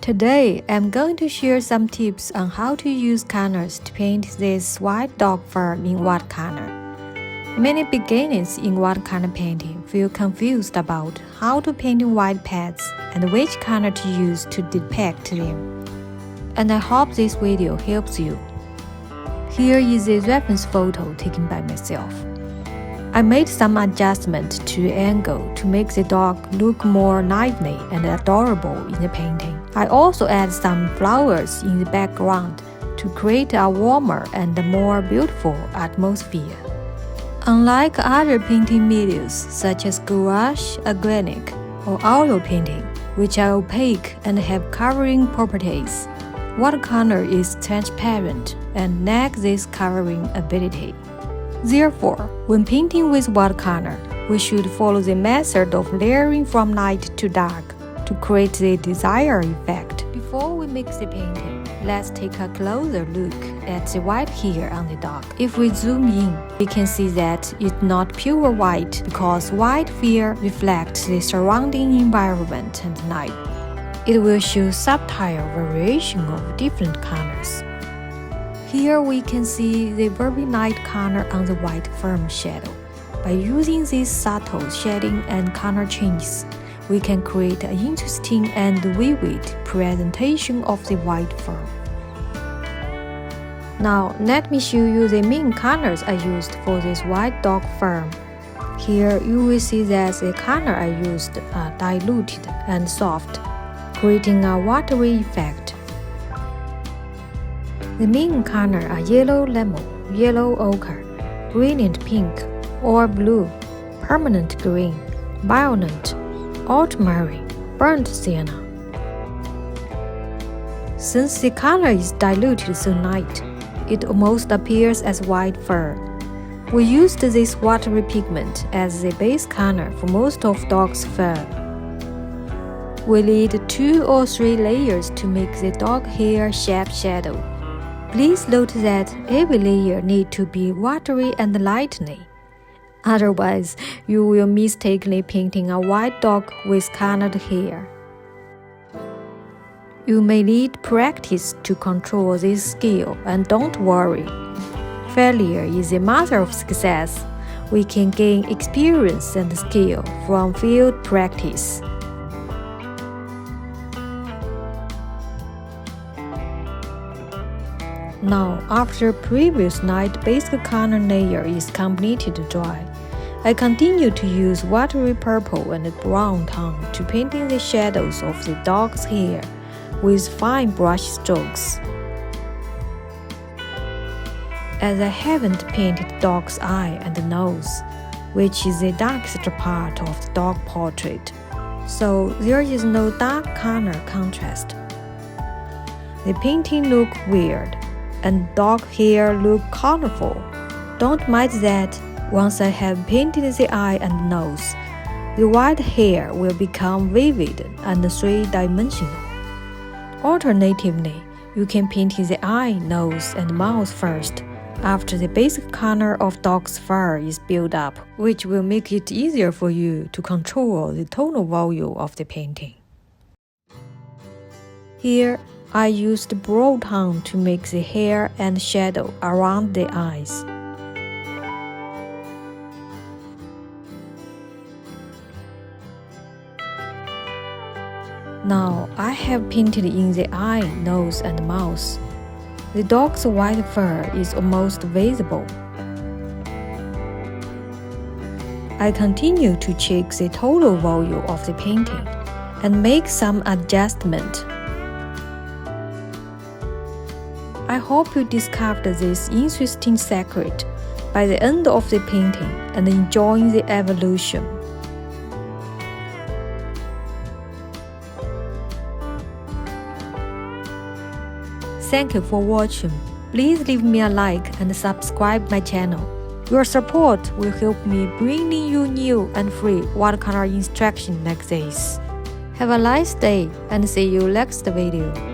Today, I'm going to share some tips on how to use colors to paint this white dog fur in watercolor. Many beginners in watercolor painting feel confused about how to paint white pads and which color to use to depict them. And I hope this video helps you. Here is a reference photo taken by myself. I made some adjustment to the angle to make the dog look more lively and adorable in the painting. I also add some flowers in the background to create a warmer and more beautiful atmosphere. Unlike other painting mediums such as gouache, acrylic, or oil painting, which are opaque and have covering properties, watercolor is transparent and lacks this covering ability. Therefore, when painting with watercolor, we should follow the method of layering from light to dark to create the desired effect. Before we mix the painting, let's take a closer look at the white hair on the dog. If we zoom in, we can see that it's not pure white because white hair reflects the surrounding environment and light. It will show subtle variation of different colors. Here we can see the very light color on the white firm shadow. By using these subtle shading and color changes, we can create an interesting and vivid presentation of the white fur. Now, let me show you the main colors I used for this white dog fur. Here you will see that the color I used are diluted and soft, creating a watery effect. The main colors are yellow lemon, yellow ochre, brilliant pink or blue, permanent green, violet, ultramarine, burnt sienna. Since the color is diluted so light, it almost appears as white fur. We used this watery pigment as the base color for most of dog's fur. We need 2 or 3 layers to make the dog hair shape shadow. Please note that every layer needs to be watery and lightly. Otherwise, you will mistakenly painting a white dog with colored hair. You may need practice to control this skill, and don't worry. Failure is the mother of success. We can gain experience and skill from field practice. Now, after previous light basic color layer is completed dry, I continue to use watery purple and brown tone to painting the shadows of the dog's hair with fine brush strokes. As I haven't painted dog's eye and nose, which is the darkest part of the dog portrait, so there is no dark color contrast. The painting looks weird, and dog hair look colorful. Don't mind that once I have painted the eye and nose, the white hair will become vivid and 3-dimensional. Alternatively, you can paint the eye, nose, and mouth first after the basic color of dog's fur is built up, which will make it easier for you to control the tonal value of the painting. Here, I used brown tone to make the hair and shadow around the eyes. Now I have painted in the eye, nose, and mouth. The dog's white fur is almost visible. I continue to check the total value of the painting and make some adjustment. I hope you discovered this interesting secret by the end of the painting and enjoying the evolution. Thank you for watching. Please leave me a like and subscribe my channel. Your support will help me bringing you new and free watercolor instruction like this. Have a nice day and see you next video.